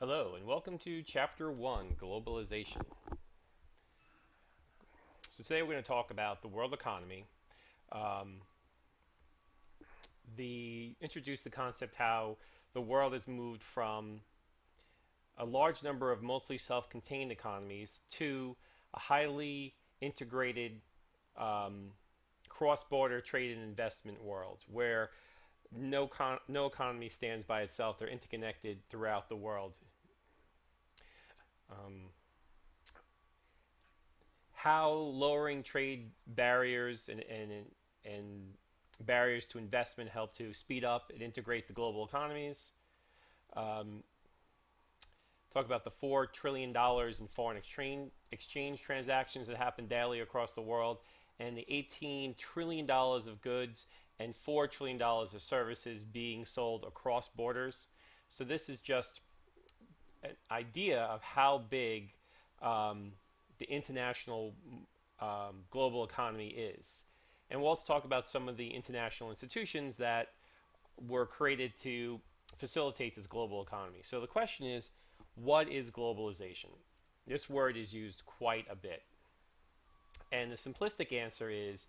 Hello, and welcome to Chapter 1 Globalization. So, today we're going to talk about the world economy, um, introduce the concept how the world has moved from a large number of mostly self contained economies to a highly integrated um, cross border trade and investment world where no economy stands by itself. They're interconnected throughout the world. Um, how lowering trade barriers and barriers to investment help to speed up and integrate the global economies. Um, Talk about the $4 trillion in foreign exchange transactions that happen daily across the world, and the $18 trillion of goods and $4 trillion of services being sold across borders. So this is just an idea of how big um, the international global economy is. And we'll also talk about some of the international institutions that were created to facilitate this global economy. So the question is, what is globalization? This word is used quite a bit. And the simplistic answer is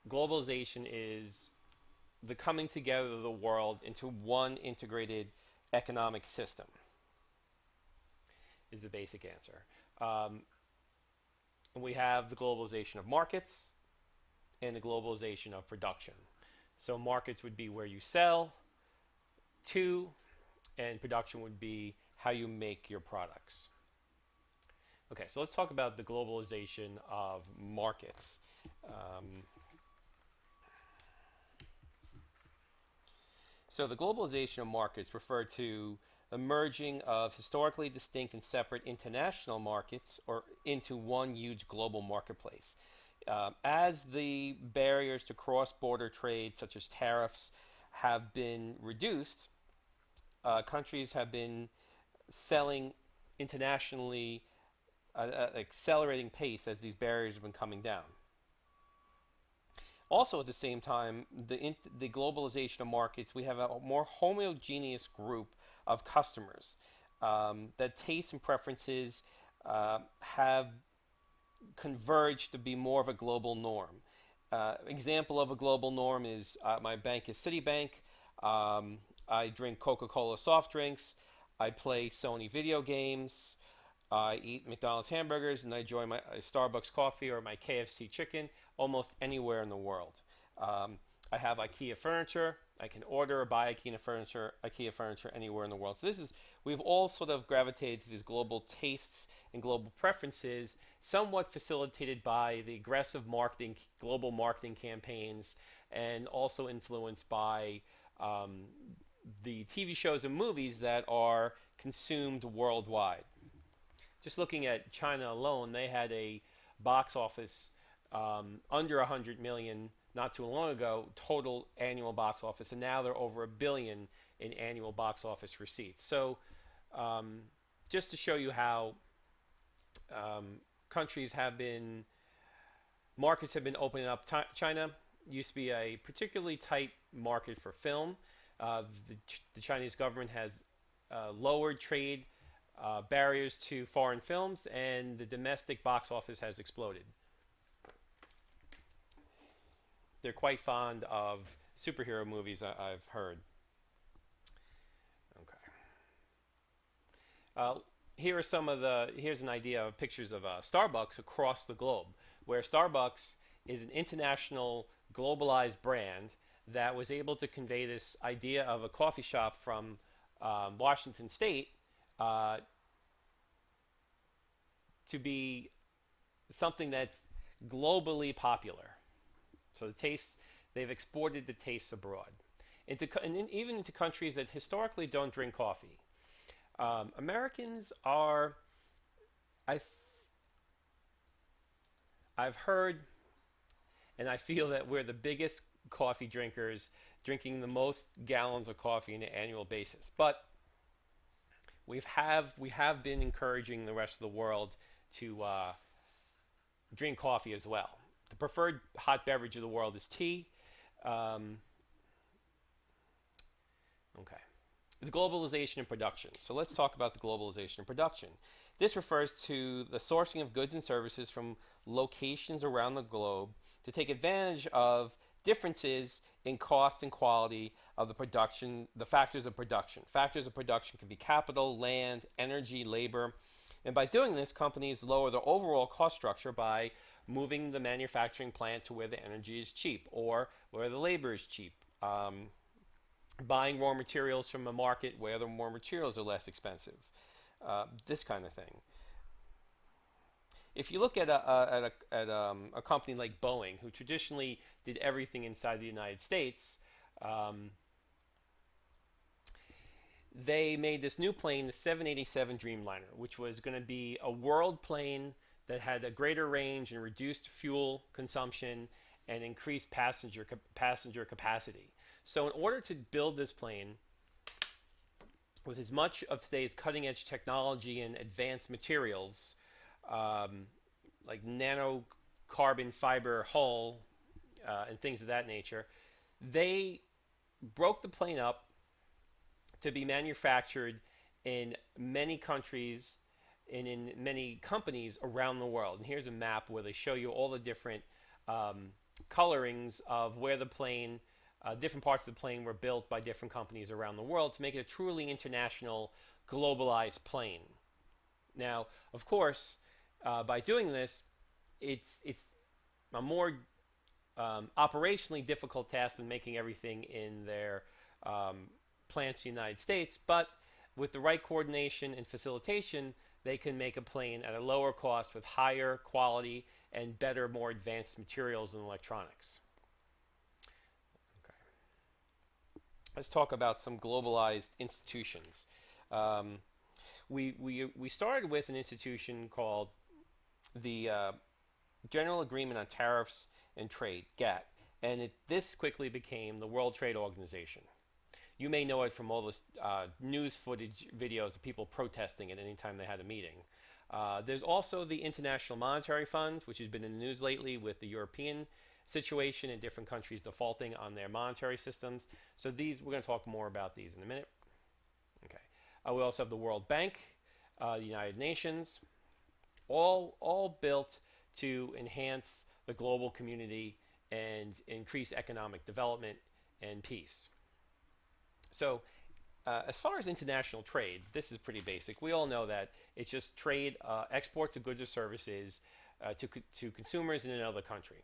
globalization is the coming together of the world into one integrated economic system, is the basic answer. Um, we have the globalization of markets and the globalization of production. So markets would be where you sell to, and production would be how you make your products. Okay, so let's talk about the globalization of markets. Um, so the globalization of markets refer to the merging of historically distinct and separate international markets or into one huge global marketplace. As the barriers to cross-border trade, such as tariffs, have been reduced, countries have been selling internationally at an accelerating pace as these barriers have been coming down. Also, at the same time, the globalization of markets, we have a more homogeneous group of customers that tastes and preferences have converged to be more of a global norm. Example of a global norm is my bank is Citibank. I drink Coca-Cola soft drinks. I play Sony video games. I eat McDonald's hamburgers, and I enjoy my Starbucks coffee or my KFC chicken almost anywhere in the world. I have IKEA furniture. I can order or buy IKEA furniture anywhere in the world. So we've all sort of gravitated to these global tastes and global preferences, somewhat facilitated by the aggressive global marketing campaigns, and also influenced by the TV shows and movies that are consumed worldwide. Just looking at China alone, they had a box office under 100 million not too long ago, total annual box office, and now they're over $1 billion in annual box office receipts. So, um, just to show you how countries have been, markets have been opening up. China used to be a particularly tight market for film. The Chinese government has lowered trade barriers to foreign films, and the domestic box office has exploded. They're quite fond of superhero movies, I've heard. Okay. Uh, here's an idea of pictures of Starbucks across the globe, where Starbucks is an international globalized brand that was able to convey this idea of a coffee shop from Washington State uh, to be something that's globally popular. So they've exported the tastes abroad, and even into countries that historically don't drink coffee. Americans are, I, I've heard, and I feel that we're the biggest coffee drinkers, drinking the most gallons of coffee on an annual basis. But we have been encouraging the rest of the world to drink coffee as well. The preferred hot beverage of the world is tea. Um, okay. The globalization of production. So let's talk about the globalization of production. This refers to the sourcing of goods and services from locations around the globe to take advantage of differences in cost and quality of the production, the factors of production. Factors of production can be capital, land, energy, labor. And by doing this, companies lower their overall cost structure by moving the manufacturing plant to where the energy is cheap or where the labor is cheap. Buying raw materials from a market where the raw materials are less expensive. This kind of thing. If you look at a company like Boeing, who traditionally did everything inside the United States, um, they made this new plane, the 787 Dreamliner, which was going to be a world plane that had a greater range and reduced fuel consumption and increased passenger capacity. So, in order to build this plane with as much of today's cutting edge technology and advanced materials, um, like nanocarbon fiber hull and things of that nature, they broke the plane up to be manufactured in many countries and in many companies around the world. And here's a map where they show you all the different um, colorings of where the plane, different parts of the plane were built by different companies around the world to make it a truly international, globalized plane. Now, of course, by doing this, it's a more operationally difficult task than making everything in their um, plants in the United States, but with the right coordination and facilitation, they can make a plane at a lower cost with higher quality and better, more advanced materials and electronics. Okay. Let's talk about some globalized institutions. Um, we started with an institution called the General Agreement on Tariffs and Trade, GATT, and this quickly became the World Trade Organization. You may know it from all the news footage videos of people protesting it anytime they had a meeting. There's also the International Monetary Fund, which has been in the news lately with the European situation and different countries defaulting on their monetary systems. So these, we're going to talk more about these in a minute. Okay. We also have the World Bank, the United Nations, all built to enhance the global community and increase economic development and peace. So, as far as international trade, this is pretty basic. We all know that it's just trade, exports of goods or services to consumers in another country.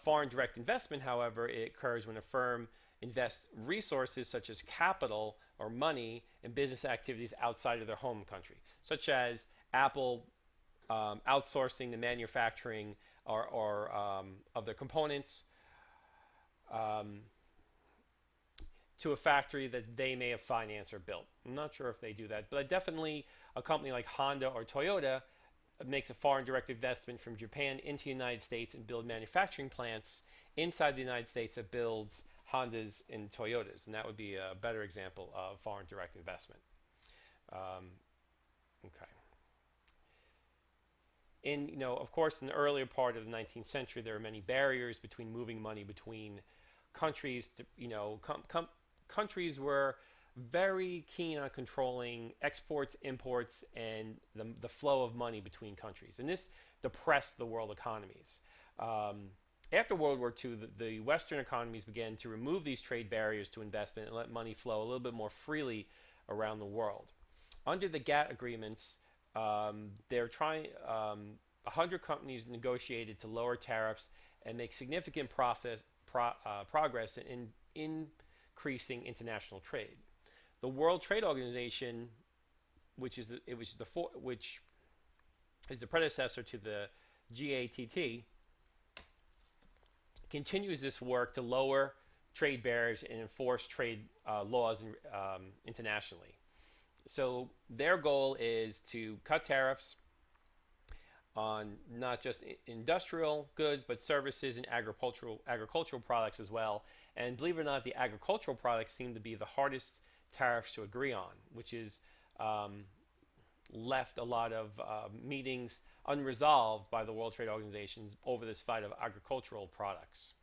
Foreign direct investment, however, it occurs when a firm invests resources such as capital or money in business activities outside of their home country, such as Apple outsourcing the manufacturing or of their components um, to a factory that they may have financed or built. I'm not sure if they do that, but definitely a company like Honda or Toyota makes a foreign direct investment from Japan into the United States and build manufacturing plants inside the United States that builds Hondas and Toyotas, and that would be a better example of foreign direct investment. Um, okay. Of course, in the earlier part of the 19th century, there were many barriers between moving money between countries. Countries were very keen on controlling exports, imports, and the flow of money between countries. And this depressed the world economies. After World War II, the Western economies began to remove these trade barriers to investment and let money flow a little bit more freely around the world. Under the GATT agreements, they're trying. 100 companies negotiated to lower tariffs and make significant progress in increasing international trade. The World Trade Organization, which is the predecessor to the GATT, continues this work to lower trade barriers and enforce trade laws internationally. So their goal is to cut tariffs on not just industrial goods, but services and agricultural products as well. And believe it or not, the agricultural products seem to be the hardest tariffs to agree on, which is left a lot of meetings unresolved by the World Trade Organization over this fight of agricultural products.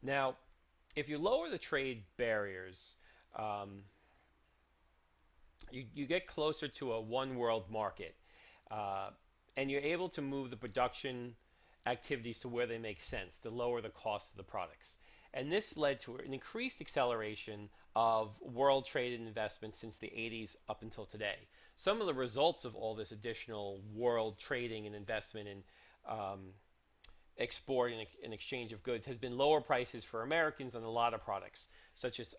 Now, if you lower the trade barriers, you get closer to a one world market, uh, and you're able to move the production activities to where they make sense to lower the cost of the products. And this led to an increased acceleration of world trade and investment since the 80s up until today. Some of the results of all this additional world trading and investment in um, export and exchange of goods has been lower prices for Americans on a lot of products, such as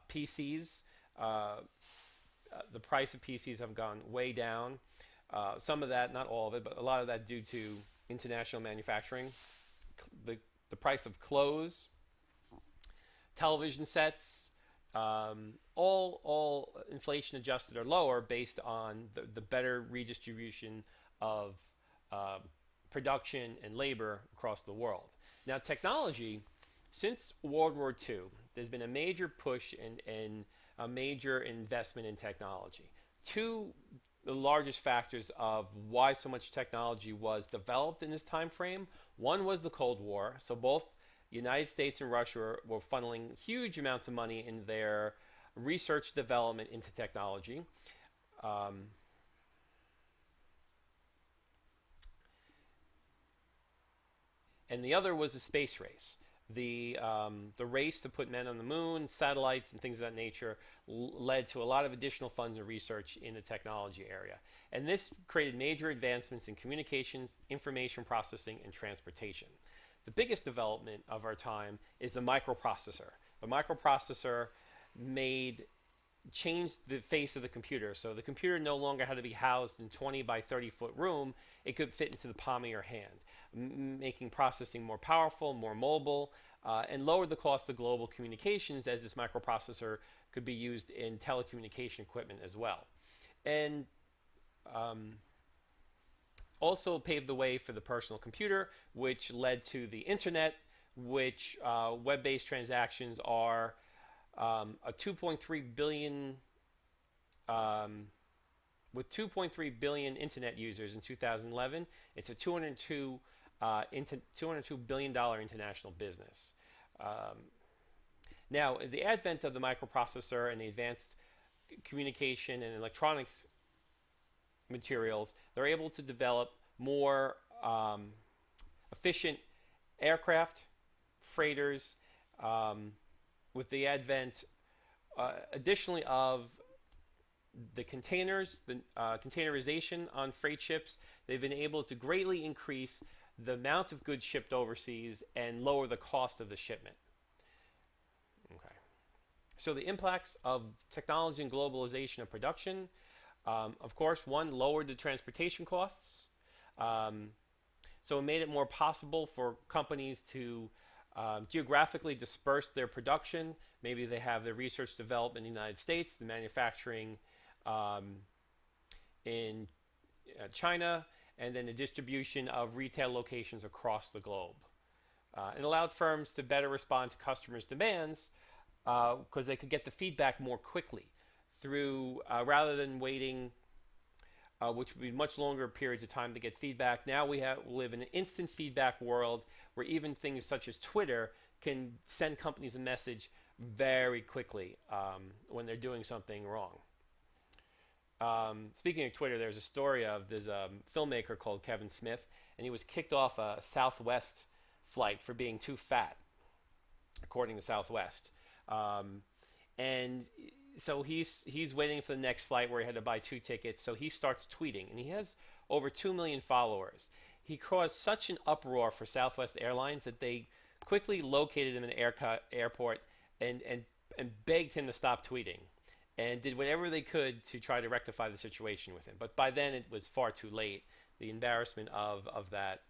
PCs. The price of PCs have gone way down. Some of that, not all of it, but a lot of that due to international manufacturing. The, the price of clothes, television sets, all inflation adjusted or lower based on the better redistribution of uh, production and labor across the world. Now, technology, since World War II, there's been a major push and a major investment in technology. Two the largest factors of why so much technology was developed in this time frame. One was the Cold War, so both United States and Russia were funneling huge amounts of money in their research development into technology. Um, and the other was the space race. The race to put men on the moon, satellites, and things of that nature led to a lot of additional funds and research in the technology area. And this created major advancements in communications, information processing, and transportation. The biggest development of our time is the microprocessor. The microprocessor made changed the face of the computer. So the computer no longer had to be housed in 20 by 30-foot room. It could fit into the palm of your hand, making processing more powerful, more mobile, and lowered the cost of global communications as this microprocessor could be used in telecommunication equipment as well. And um, also paved the way for the personal computer, which led to the internet, which web-based transactions are a 2.3 billion um, with 2.3 billion internet users in 2011. It's a 202 billion dollar international business. Um, Now, the advent of the microprocessor and the advanced communication and electronics materials, they're able to develop more efficient aircraft, freighters, um, with the advent, additionally, of the containers, the containerization on freight ships. They've been able to greatly increase the amount of goods shipped overseas and lower the cost of the shipment. Okay. So the impacts of technology and globalization of production, of course, one, lowered the transportation costs. Um, so it made it more possible for companies to geographically disperse their production. Maybe they have their research development in the United States, the manufacturing um, in China, and then the distribution of retail locations across the globe. It allowed firms to better respond to customers' demands because they could get the feedback more quickly through rather than waiting, which would be much longer periods of time to get feedback. Now we live in an instant feedback world where even things such as Twitter can send companies a message very quickly when they're doing something wrong. Speaking of Twitter, there's a story of this filmmaker called Kevin Smith, and he was kicked off a Southwest flight for being too fat, according to Southwest. Um, and so he's waiting for the next flight where he had to buy two tickets. So he starts tweeting, and he has over 2 million followers. He caused such an uproar for Southwest Airlines that they quickly located him in the airport and begged him to stop tweeting, and did whatever they could to try to rectify the situation with him. But by then it was far too late. The embarrassment of that,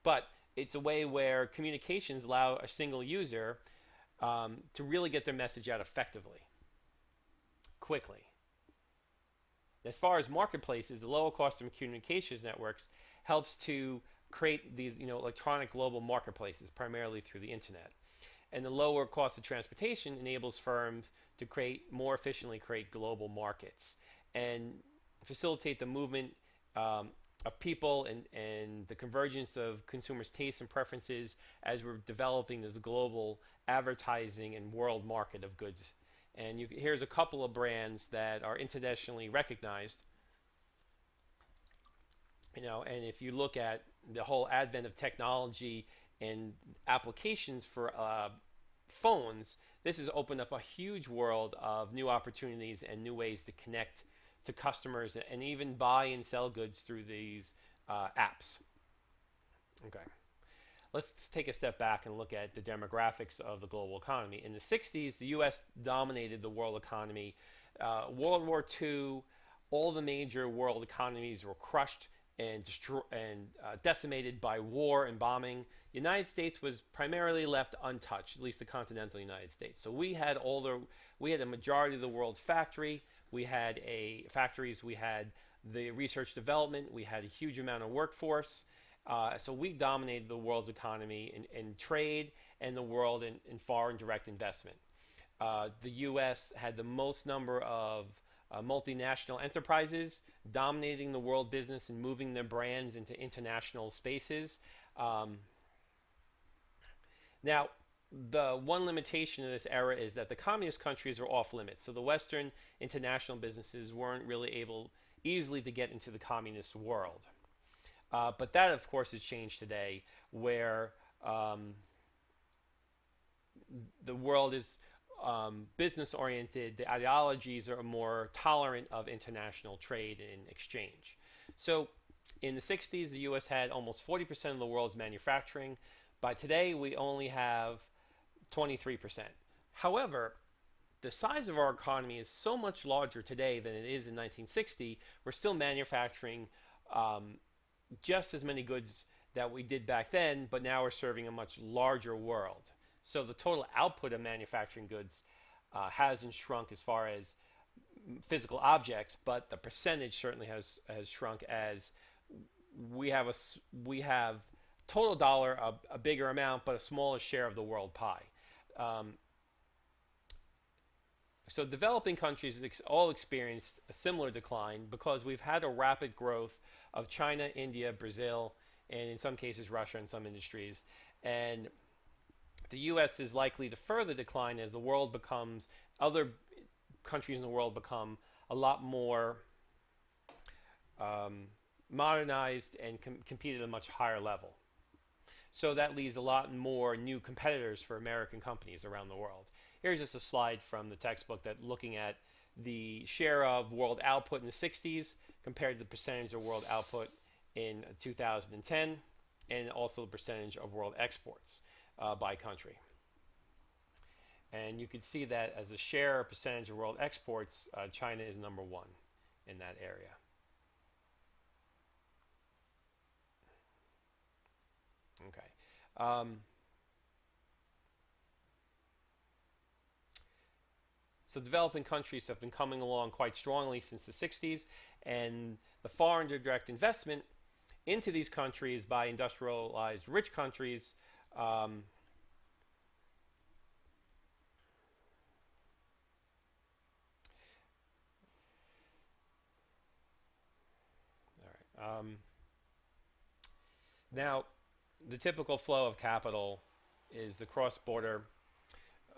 but it's a way where communications allow a single user to really get their message out effectively, quickly. As far as marketplaces, the lower cost of communications networks helps to create these, electronic global marketplaces, primarily through the internet. And the lower cost of transportation enables firms to more efficiently create global markets and facilitate the movement of people and the convergence of consumers' tastes and preferences as we're developing this global advertising and world market of goods And here's a couple of brands that are internationally recognized. And if you look at the whole advent of technology and applications for phones, this has opened up a huge world of new opportunities and new ways to connect to customers and even buy and sell goods through these apps. Okay, let's take a step back and look at the demographics of the global economy. In the 60s, the US dominated the world economy. World War II, all the major world economies were crushed and decimated by war and bombing. The United States was primarily left untouched, at least the continental United States. So we had a majority of the world's factories, we had the research development, we had a huge amount of workforce. So we dominated the world's economy in trade and the world in foreign direct investment. The U.S. had the most number of multinational enterprises dominating the world business and moving their brands into international spaces. Um, Now, the one limitation of this era is that the communist countries are off limits. So the Western international businesses weren't really able easily to get into the communist world. But that, of course, has changed today, where um, the world is business oriented, the ideologies are more tolerant of international trade and exchange. So in the 60s, the US had almost 40% of the world's manufacturing. By today, we only have 23%. However, the size of our economy is so much larger today than it is in 1960. We're still manufacturing um, just as many goods that we did back then, but now we're serving a much larger world. So the total output of manufacturing goods hasn't shrunk as far as physical objects, but the percentage certainly has shrunk as we have we have total dollar a bigger amount, but a smaller share of the world pie. Um, so developing countries all experienced a similar decline because we've had a rapid growth of China, India, Brazil, and in some cases Russia in some industries. And the U.S. is likely to further decline as the world becomes other countries in the world become a lot more um, modernized and compete at a much higher level. So that leaves a lot more new competitors for American companies around the world. Here's just a slide from the textbook that looking at the share of world output in the 60s compared to the percentage of world output in 2010, and also the percentage of world exports by country. And you can see that as a share or percentage of world exports, China is number one in that area. Okay. Um, so developing countries have been coming along quite strongly since the 60s, and the foreign direct investment into these countries by industrialized rich countries all right. Now, the typical flow of capital is the cross-border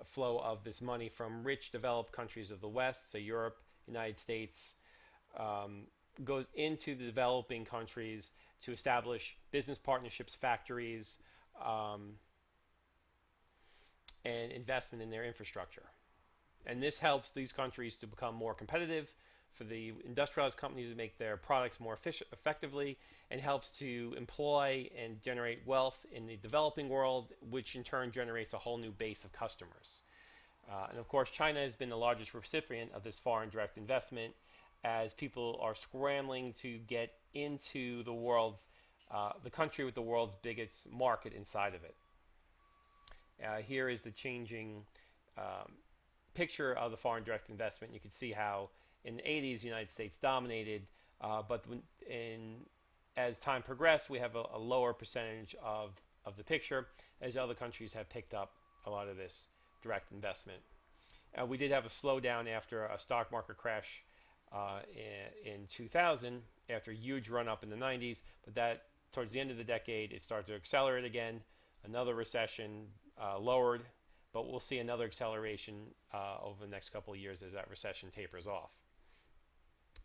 flow of this money from rich developed countries of the West, say Europe, United States, um, goes into the developing countries to establish business partnerships, factories, um, and investment in their infrastructure. And this helps these countries to become more competitive, for the industrialized companies to make their products more effectively, and helps to employ and generate wealth in the developing world, which in turn generates a whole new base of customers. And of course, China has been the largest recipient of this foreign direct investment as people are scrambling to get into the country with the world's biggest market inside of it. Here is the changing um, picture of the foreign direct investment. You can see how in the 80s the United States dominated, but as time progressed, we have a lower percentage of the picture as other countries have picked up a lot of this direct investment. We did have a slowdown after a stock market crash in 2000 after a huge run up in the 90s, but that towards the end of the decade it started to accelerate again. Another recession lowered but we'll see another acceleration over the next couple of years as that recession tapers off.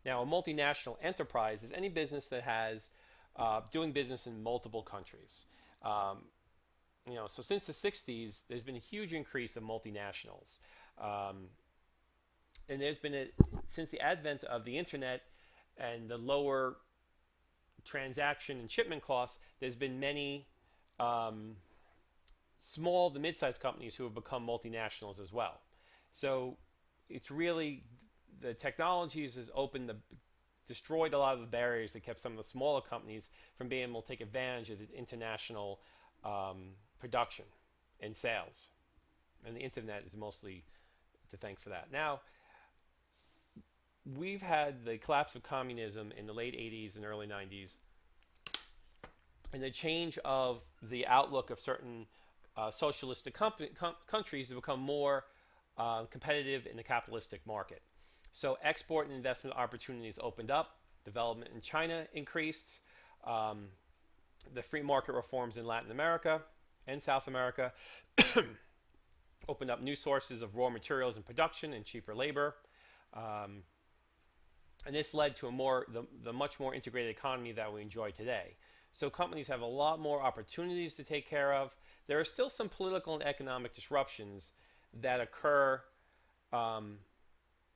Now, a multinational enterprise is any business that has doing business in multiple countries. Um, so since the 60s, there's been a huge increase of multinationals. Um, and since the advent of the internet and the lower transaction and shipment costs, there's been many um, small to mid-sized companies who have become multinationals as well. So it's really the technologies has destroyed a lot of the barriers that kept some of the smaller companies from being able to take advantage of the international production and sales. And the internet is mostly to thank for that. Now, we've had the collapse of communism in the late 80s and early 90s, and the change of the outlook of certain socialistic countries to become more competitive in the capitalistic market. So export and investment opportunities opened up. Development in China increased. The free market reforms in Latin America and South America opened up new sources of raw materials and production and cheaper labor. And this led to the much more integrated economy that we enjoy today. So companies have a lot more opportunities to take care of. There are still some political and economic disruptions that occur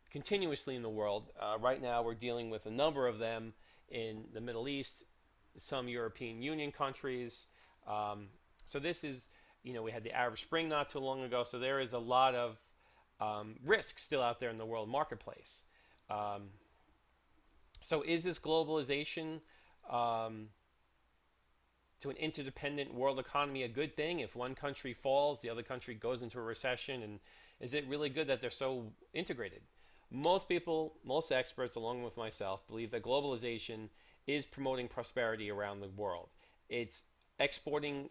continuously in the world. Right now, we're dealing with a number of them in the Middle East, some European Union countries. So this is, we had the Arab Spring not too long ago. So there is a lot of risk still out there in the world marketplace. So is this globalization to an interdependent world economy a good thing? If one country falls, the other country goes into a recession, and is it really good that they're so integrated? Most people, most experts, along with myself, believe that globalization is promoting prosperity around the world. It's exporting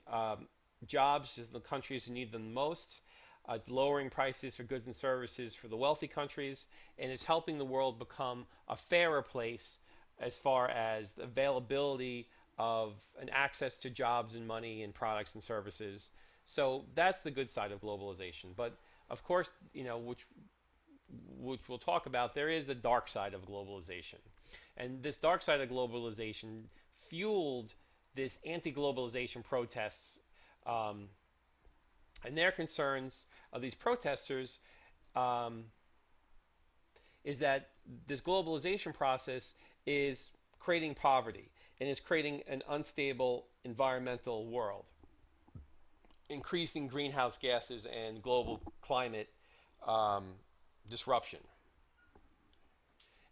jobs to the countries who need them most. It's lowering prices for goods and services for the wealthy countries, and it's helping the world become a fairer place as far as the availability of an access to jobs and money and products and services. So that's the good side of globalization. But of course, which we'll talk about, there is a dark side of globalization. And this dark side of globalization fueled this anti-globalization protests, and their concerns of these protesters is that this globalization process is creating poverty and is creating an unstable environmental world, increasing greenhouse gases and global climate disruption.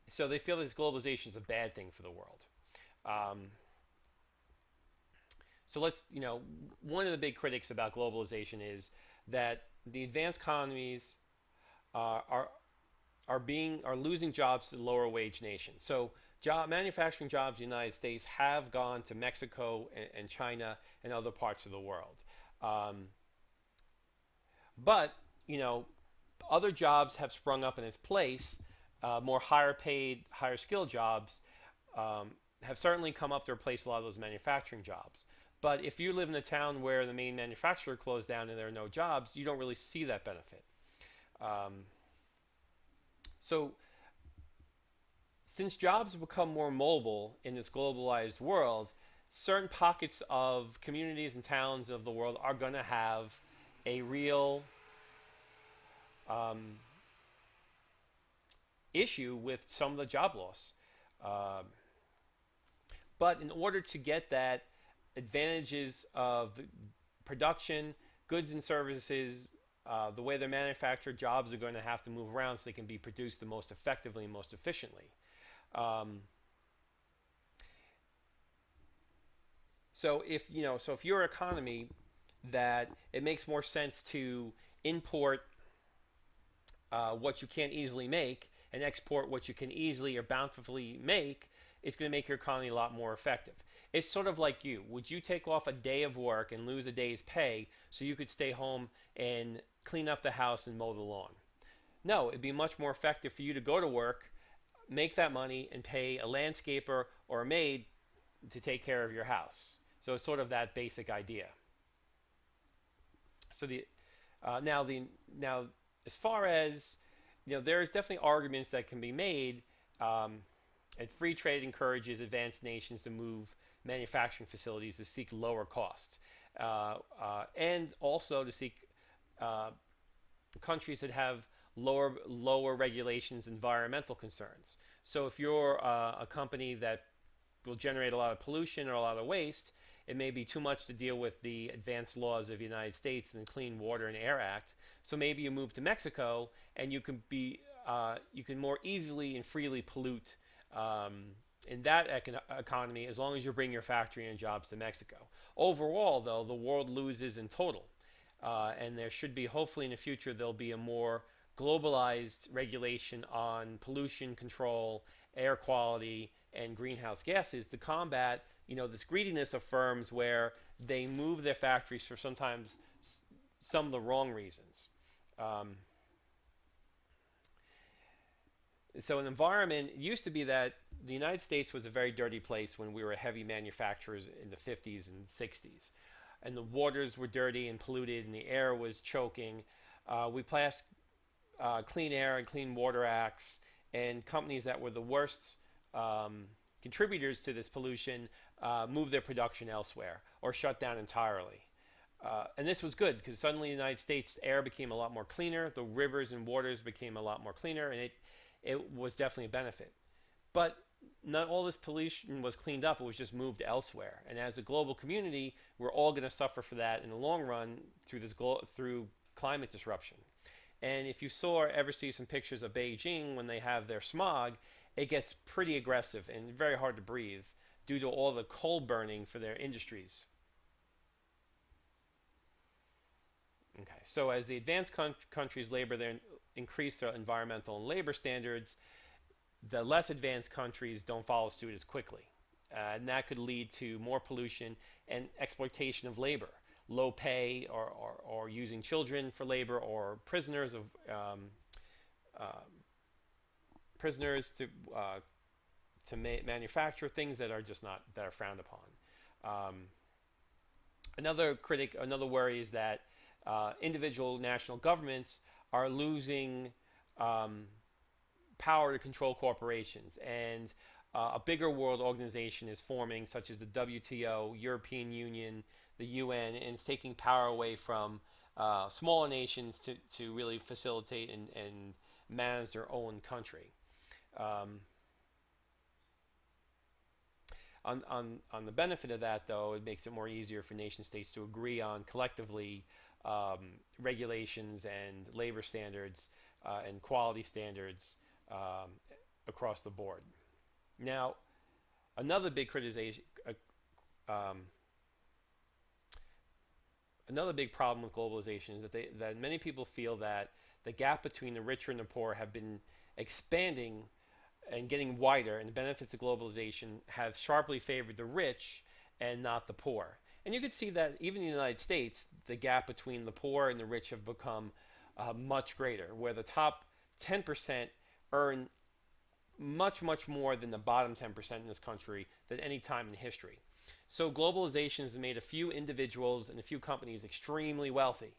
So they feel this globalization is a bad thing for the world. So one of the big critics about globalization is that the advanced economies are losing jobs to lower wage nations. So manufacturing jobs in the United States have gone to Mexico and China and other parts of the world. But other jobs have sprung up in its place. More higher paid, higher skilled jobs have certainly come up to replace a lot of those manufacturing jobs. But if you live in a town where the main manufacturer closed down and there are no jobs, you don't really see that benefit. So since jobs have become more mobile in this globalized world, certain pockets of communities and towns of the world are going to have a real issue with some of the job loss. But in order to get that advantages of production, goods and services, the way they're manufactured, jobs are going to have to move around so they can be produced the most effectively and most efficiently. So if you're an economy that it makes more sense to import what you can't easily make and export what you can easily or bountifully make, it's going to make your economy a lot more effective. It's sort of like you. Would you take off a day of work and lose a day's pay so you could stay home and clean up the house and mow the lawn? No, it'd be much more effective for you to go to work, make that money, and pay a landscaper or a maid to take care of your house. So it's sort of that basic idea. So Now, as far as there's definitely arguments that can be made. Um, and free trade encourages advanced nations to move manufacturing facilities to seek lower costs, and also to seek uh, countries that have lower regulations, environmental concerns. So if you're a company that will generate a lot of pollution or a lot of waste, it may be too much to deal with the advanced laws of the United States and the Clean Water and Air Act. So maybe you move to Mexico and you can more easily and freely pollute um, in that economy as long as you bring your factory and jobs to Mexico. Overall, though, the world loses in total. And there should be, hopefully in the future, there'll be a more globalized regulation on pollution control, air quality, and greenhouse gases to combat, this greediness of firms where they move their factories for sometimes some of the wrong reasons. Um, so an environment, it used to be that the United States was a very dirty place when we were heavy manufacturers in the 50s and 60s. And the waters were dirty and polluted, and the air was choking. We passed Clean Air and Clean Water Acts, and companies that were the worst um, contributors to this pollution moved their production elsewhere or shut down entirely. And this was good because suddenly in the United States, air became a lot more cleaner, the rivers and waters became a lot more cleaner, and it was definitely a benefit. But not all this pollution was cleaned up, it was just moved elsewhere. And as a global community, we're all going to suffer for that in the long run through climate disruption. And if you ever see some pictures of Beijing when they have their smog, it gets pretty aggressive and very hard to breathe due to all the coal burning for their industries. Okay, so as the advanced countries increase their environmental and labor standards, the less advanced countries don't follow suit as quickly. And that could lead to more pollution and exploitation of labor, low pay, or using children for labor, or uh, prisoners to manufacture things that are just not that are frowned upon. Um, another worry is that individual national governments are losing um, power to control corporations, and a bigger world organization is forming, such as the WTO, European Union, the UN, and it's taking power away from smaller nations to really facilitate and manage their own country. Um, on the benefit of that, though, it makes it more easier for nation states to agree on collectively regulations and labor standards and quality standards um, across the board. Now, another big criticization, um, another big problem with globalization is that many people feel that the gap between the richer and the poor have been expanding and getting wider, and the benefits of globalization have sharply favored the rich and not the poor. And you can see that even in the United States, the gap between the poor and the rich have become much greater, where the top 10% earn much, much more than the bottom 10% in this country than any time in history. So globalization has made a few individuals and a few companies extremely wealthy.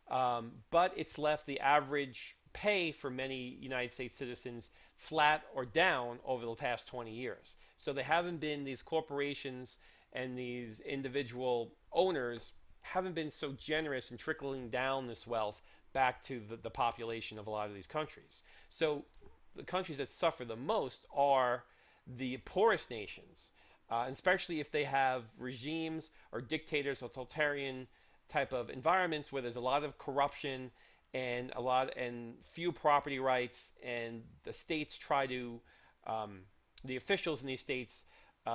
But it's left the average pay for many United States citizens flat or down over the past 20 years. So they haven't been, these corporations and these individual owners haven't been so generous in trickling down this wealth back to the population of a lot of these countries. So the countries that suffer the most are the poorest nations, especially if they have regimes or dictators or totalitarian type of environments where there's a lot of corruption and few property rights, and the states the officials in these states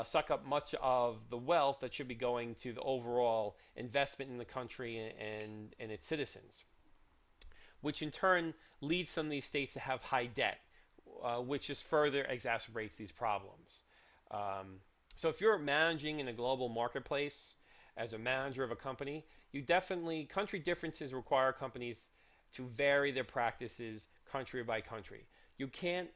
suck up much of the wealth that should be going to the overall investment in the country and its citizens, which in turn leads some of these states to have high debt, which just further exacerbates these problems. So if you're managing in a global marketplace as a manager of a company, country differences require companies to vary their practices country by country. You can't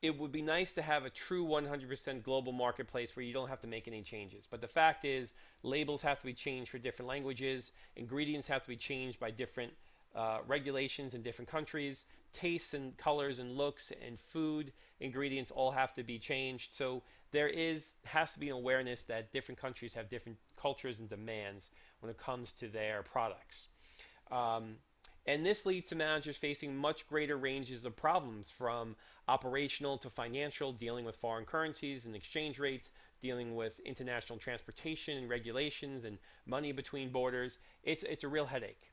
it would be nice to have a true 100% global marketplace where you don't have to make any changes. But the fact is, labels have to be changed for different languages, ingredients have to be changed by different regulations in different countries, tastes and colors and looks and food ingredients all have to be changed. So there has to be an awareness that different countries have different cultures and demands when it comes to their products. Um, and this leads to managers facing much greater ranges of problems from operational to financial, dealing with foreign currencies and exchange rates, dealing with international transportation and regulations and money between borders. It's a real headache.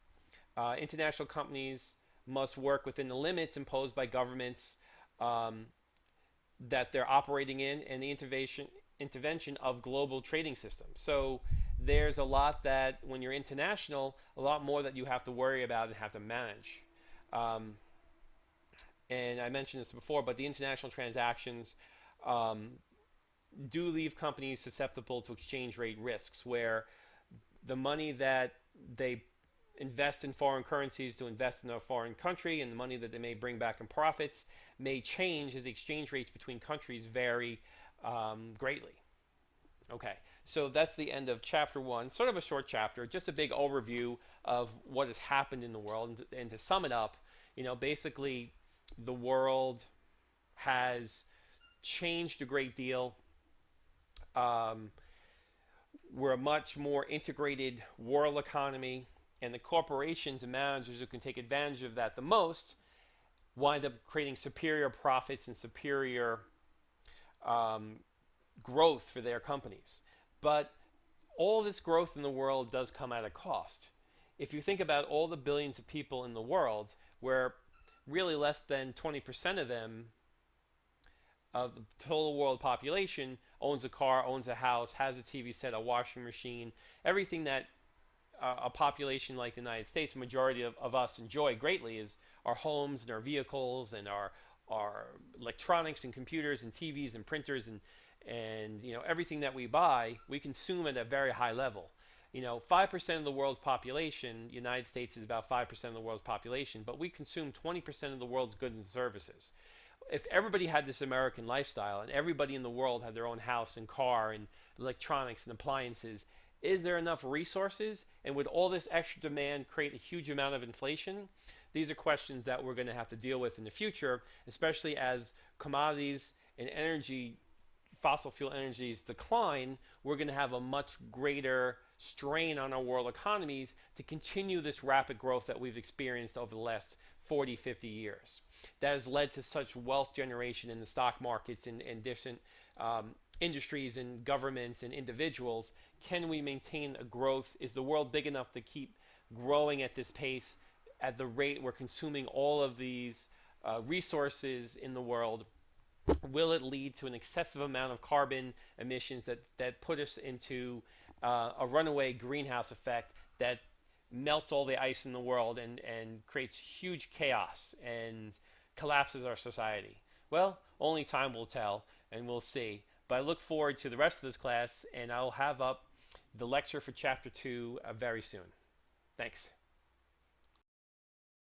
International companies must work within the limits imposed by governments um, that they're operating in and the intervention of global trading systems. So there's a lot that when you're international, a lot more that you have to worry about and have to manage. Um, and I mentioned this before, but the international transactions um, do leave companies susceptible to exchange rate risks, where the money that they invest in foreign currencies to invest in a foreign country and the money that they may bring back in profits may change as the exchange rates between countries vary greatly. Okay, so that's the end of chapter one. Sort of a short chapter, just a big overview of what has happened in the world. And to sum it up, basically the world has changed a great deal. Um, we're a much more integrated world economy, and the corporations and managers who can take advantage of that the most wind up creating superior profits and superior um, growth for their companies. But all this growth in the world does come at a cost. If you think about all the billions of people in the world, where really less than 20% of them, of the total world population, owns a car, owns a house, has a TV set, a washing machine, everything that a population like the United States, the majority of us enjoy greatly is our homes and our vehicles and our electronics and computers and TVs and printers and everything that we buy, we consume at a very high level. 5% of the world's population, the United States is about 5% of the world's population, but we consume 20% of the world's goods and services. If everybody had this American lifestyle and everybody in the world had their own house and car and electronics and appliances, is there enough resources? And would all this extra demand create a huge amount of inflation? These are questions that we're going to have to deal with in the future, especially as commodities and energy, fossil fuel energies decline. We're going to have a much greater strain on our world economies to continue this rapid growth that we've experienced over the last 40, 50 years. That has led to such wealth generation in the stock markets and different industries and governments and individuals. Can we maintain a growth? Is the world big enough to keep growing at this pace at the rate we're consuming all of these resources in the world? Will it lead to an excessive amount of carbon emissions that put us into a runaway greenhouse effect that melts all the ice in the world and creates huge chaos and collapses our society? Well, only time will tell, and we'll see. But I look forward to the rest of this class, and I'll have up the lecture for chapter 2 very soon. Thanks.